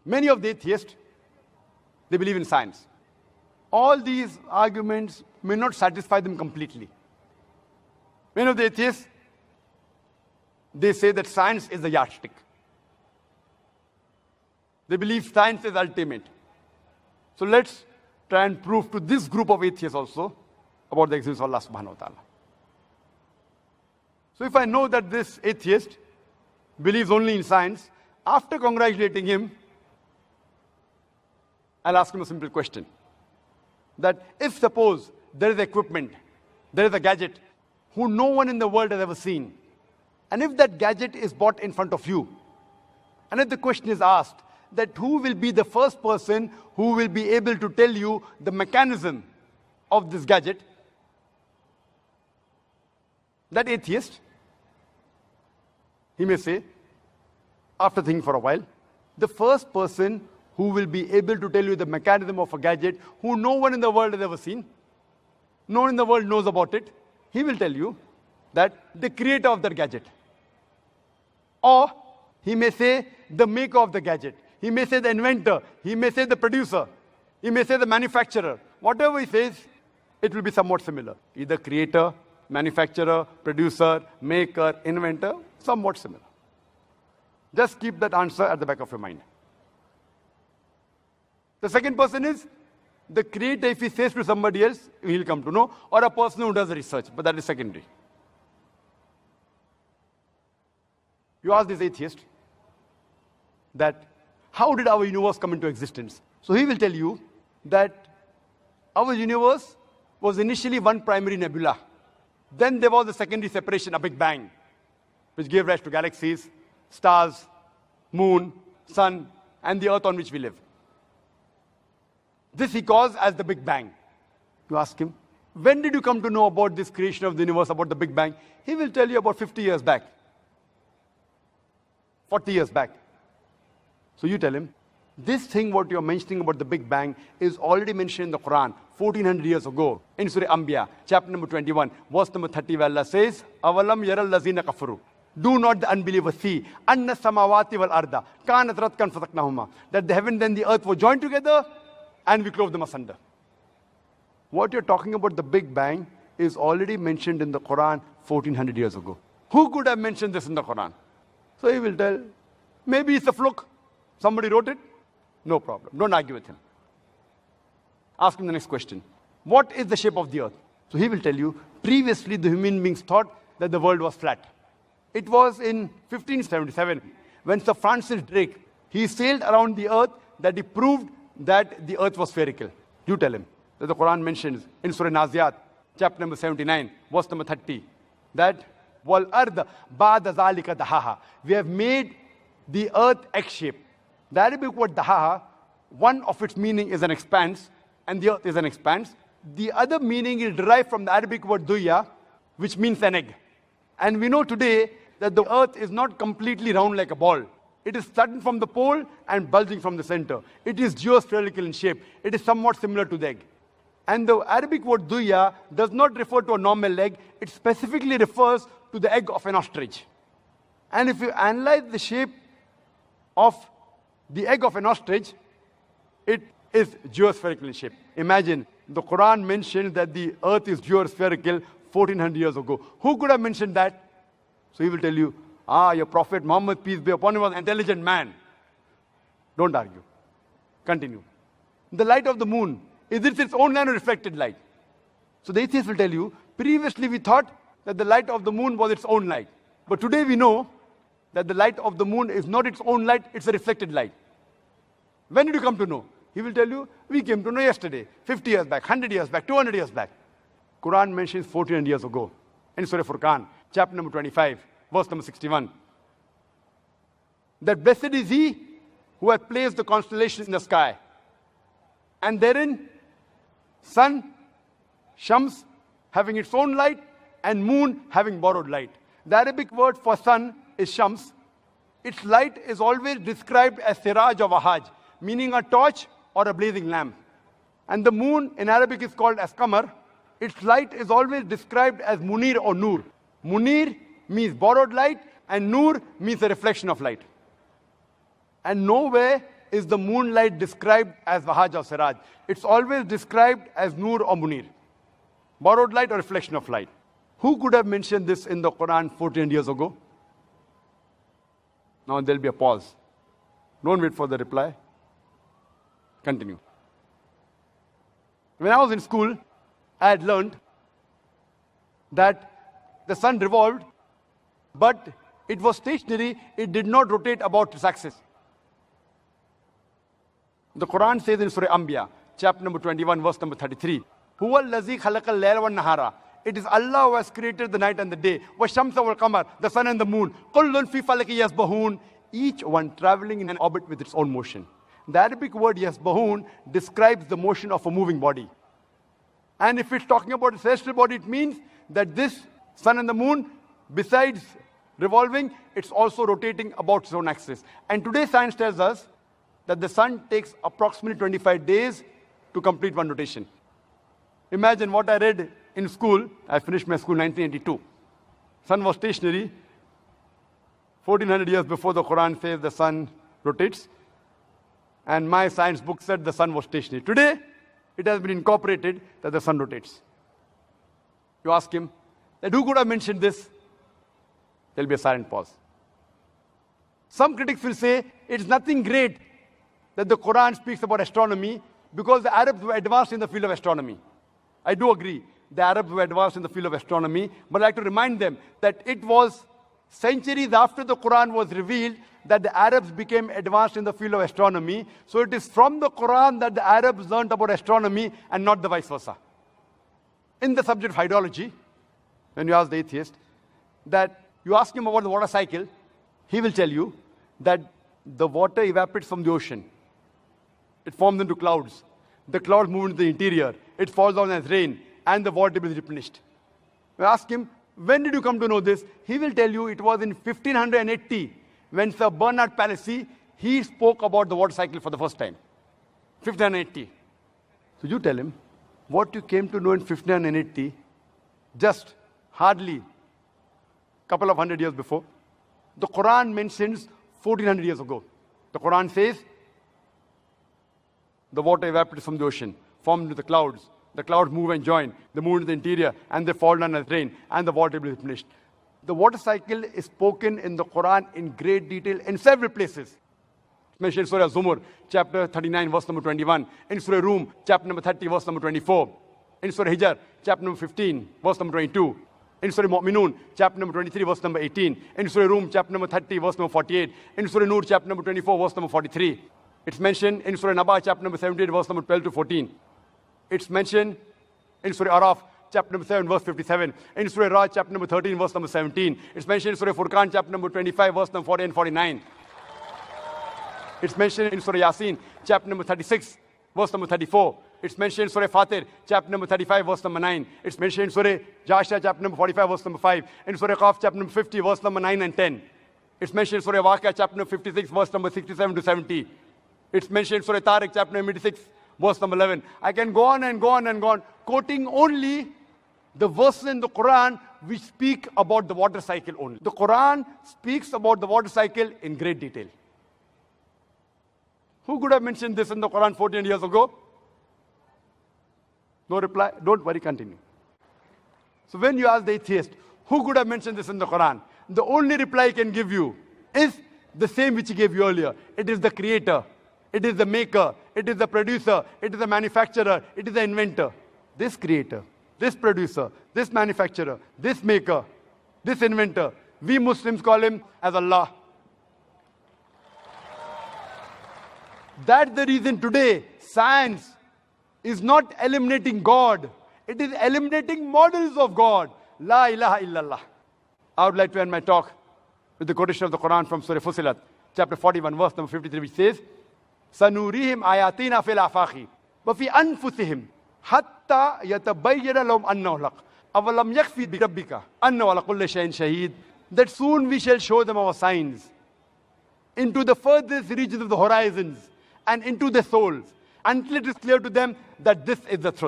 Many of the atheists, they believe in science. All these arguments may not satisfy them completely. Many of the atheists, they say that science is the yardstick. They believe science is ultimate. So let's try and prove to this group of atheists also about the existence of Allah subhanahu wa ta'ala. So if I know that this atheist believes only in science, after congratulating him, I'll ask him a simple question. That if suppose there is equipment, there is a gadget who no one in the world has ever seen, and if that gadget is brought in front of you, and if the question is asked that who will be the first person who will be able to tell you the mechanism of this gadget, that atheist, he may say, after thinking for a while, the first person who will be able to tell you the mechanism of a gadget who no one in the world has ever seen, no one in the world knows about it, he will tell you that the creator of that gadget. Or he may say the maker of the gadget. He may say the inventor. He may say the producer. He may say the manufacturer. Whatever he says, it will be somewhat similar. Either creator, manufacturer, producer, maker, inventor, somewhat similar. Just keep that answer at the back of your mind. The second person is the creator. If he says to somebody else, he'll come to know, or a person who does research, but that is secondary. You ask this atheist that how did our universe come into existence? So he will tell you that our universe was initially one primary nebula. Then there was a secondary separation, a Big Bang, which gave rise to galaxies, stars, moon, sun, and the earth on which we live. This he calls as the Big Bang. You ask him, when did you come to know about this creation of the universe, about the Big Bang? He will tell you about 50 years back, 40 years back. So you tell him, this thing what you're mentioning about the Big Bang is already mentioned in the Quran 1400 years ago in Surah Anbiya, chapter number 21, verse number 30, where Allah says, Avalam yaral lazina kafaru. Do not the unbelievers see anna samawati wal arda kanat ratkan fataknahuma, that the heaven and the earth were joined together and we clove them asunder. What you're talking about, the Big Bang, is already mentioned in the Quran 1400 years ago. Who could have mentioned this in the Quran? So he will tell, maybe it's a fluke. Somebody wrote it. No problem. Don't argue with him. Ask him the next question. What is the shape of the earth? So he will tell you, previously the human beings thought that the world was flat. It was in 1577 when Sir Francis Drake, he sailed around the earth that he proved that the earth was spherical. You tell him that the Quran mentions in Surah Naziat, chapter number 79, verse number 30, that wal ard ba'da zalika dahaha. We have made the earth egg-shaped. The Arabic word dahaha, one of its meaning is an expanse, and the earth is an expanse. The other meaning is derived from the Arabic word duya, which means an egg. And we know today that the earth is not completely round like a ball. It is flattened from the pole and bulging from the center. It is geospherical in shape. It is somewhat similar to the egg. And the Arabic word duya does not refer to a normal egg. It specifically refers to the egg of an ostrich. And if you analyze the shape of the egg of an ostrich, it is geospherical in shape. Imagine, the Quran mentioned that the earth is geospherical 1400 years ago. Who could have mentioned that? So he will tell you, your Prophet Muhammad, peace be upon him, was an intelligent man. Don't argue. Continue. The light of the moon, is it its own light or reflected light? So the atheist will tell you, previously we thought that the light of the moon was its own light. But today we know that the light of the moon is not its own light, it's a reflected light. When did you come to know? He will tell you, we came to know yesterday, 50 years back, 100 years back, 200 years back. Quran mentions 1400 years ago in Surah Furqan, chapter number 25, verse number 61. That blessed is he who hath placed the constellations in the sky, and therein sun, Shams, having its own light, and moon having borrowed light. The Arabic word for sun is Shams. Its light is always described as Siraj or Wahaj, meaning a torch or a blazing lamp. And the moon in Arabic is called as Qamar. Its light is always described as Munir or Nur. Munir means borrowed light, and Nur means a reflection of light. And nowhere is the moonlight described as Wahaj or Siraj. It's always described as Noor or Munir. Borrowed light or reflection of light. Who could have mentioned this in the Quran 14 years ago? Now there'll be a pause. Don't wait for the reply. Continue. When I was in school, I had learned that the sun revolved, but it was stationary, it did not rotate about its axis. The Quran says in Surah Anbiya, chapter number 21, verse number 33, Huwa allazi khalaqal layla wan nahara. It is Allah who has created the night and the day. Washamsa wal qamar, the sun and the moon. Kullun fi falaki yasbahun. Each one traveling in an orbit with its own motion. The Arabic word yasbahun describes the motion of a moving body. And if it's talking about a celestial body, it means that this sun and the moon, besides revolving, it's also rotating about its own axis. And today science tells us that the sun takes approximately 25 days to complete one rotation. Imagine what I read in school. I finished my school in 1982. Sun was stationary. 1400 years before the Quran says the sun rotates. And my science book said the sun was stationary. Today, it has been incorporated that the sun rotates. You ask him, that who could have mentioned this? There'll be a silent pause. Some critics will say, it's nothing great that the Quran speaks about astronomy because the Arabs were advanced in the field of astronomy. I do agree, the Arabs were advanced in the field of astronomy, but I'd like to remind them that it was centuries after the Quran was revealed that the Arabs became advanced in the field of astronomy. So it is from the Quran that the Arabs learned about astronomy and not the vice versa. In the subject of hydrology, when you ask the atheist, that you ask him about the water cycle, he will tell you that the water evaporates from the ocean. It forms into clouds. The clouds move into the interior. It falls down as rain, and the water is replenished. You ask him, when did you come to know this? He will tell you it was in 1580 when Sir Bernard Palissy, he spoke about the water cycle for the first time. 1580. So you tell him, what you came to know in 1580, just hardly a couple of hundred years before, the Quran mentions 1400 years ago. The Quran says, the water evaporates from the ocean, formed into the clouds. The clouds move and join. They move into the interior, and they fall down as rain, and the water will be replenished. The water cycle is spoken in the Quran in great detail in several places. It's mentioned in Surah Zumur, chapter 39, verse number 21. In Surah Rum, chapter number 30, verse number 24. In Surah Hijr, chapter number 15, verse number 22. In Surah Mu'minun, chapter number 23, verse number 18. In Surah Rum, chapter number 30, verse number 48. In Surah Nur, chapter number 24, verse number 43. It's mentioned in Surah Naba, chapter number 17, verse number 12 to 14. It's mentioned in Surah Araf, chapter number 7, verse 57. In Surah Raj, chapter number 13, verse number 17. It's mentioned in Surah Furqan, chapter number 25, verse number 40 and 49. It's mentioned in Surah Yasin, chapter number 36, verse number 34. It's mentioned in Surah Fatir, chapter number 35, verse number 9. It's mentioned in Surah Jasha, chapter number 45, verse number 5. In Surah Qaf, chapter number 50, verse number 9 and 10. It's mentioned in Surah Waqia, chapter number 56, verse number 67 to 70. It's mentioned in Surah Tariq, chapter number 86, verse number 11. I can go on and go on and go on, quoting only the verses in the Quran which speak about the water cycle only. The Quran speaks about the water cycle in great detail. Who could have mentioned this in the Quran 14 years ago? No reply? Don't worry, continue. So when you ask the atheist, who could have mentioned this in the Quran? The only reply he can give you is the same which he gave you earlier. It is the creator. It is the maker. It is the producer. It is the manufacturer. It is the inventor. This creator, this producer, this manufacturer, this maker, this inventor, we Muslims call him as Allah. That's the reason today science is not eliminating God. It is eliminating models of God. La ilaha illallah. I would like to end my talk with the quotation of the Quran from Surah Fussilat, chapter 41, verse number 53, which says, سَنُورِيهِمْ آيَاتِنَا فِي الْآفَاقِ وَفِي أَنفُسِهِمْ حَتَّى يَتَبَيَّنَ لَهُمْ أَنَّهُ الْحَقُّ أَوَلَمْ يَكْفِ بِرَبِّكَ أَنَّهُ عَلَى كُلِّ شَيْءٍ شَهِيدٌ. That soon we shall show them our signs into the furthest regions of the horizons and into their souls, until it is clear to them that this is the truth.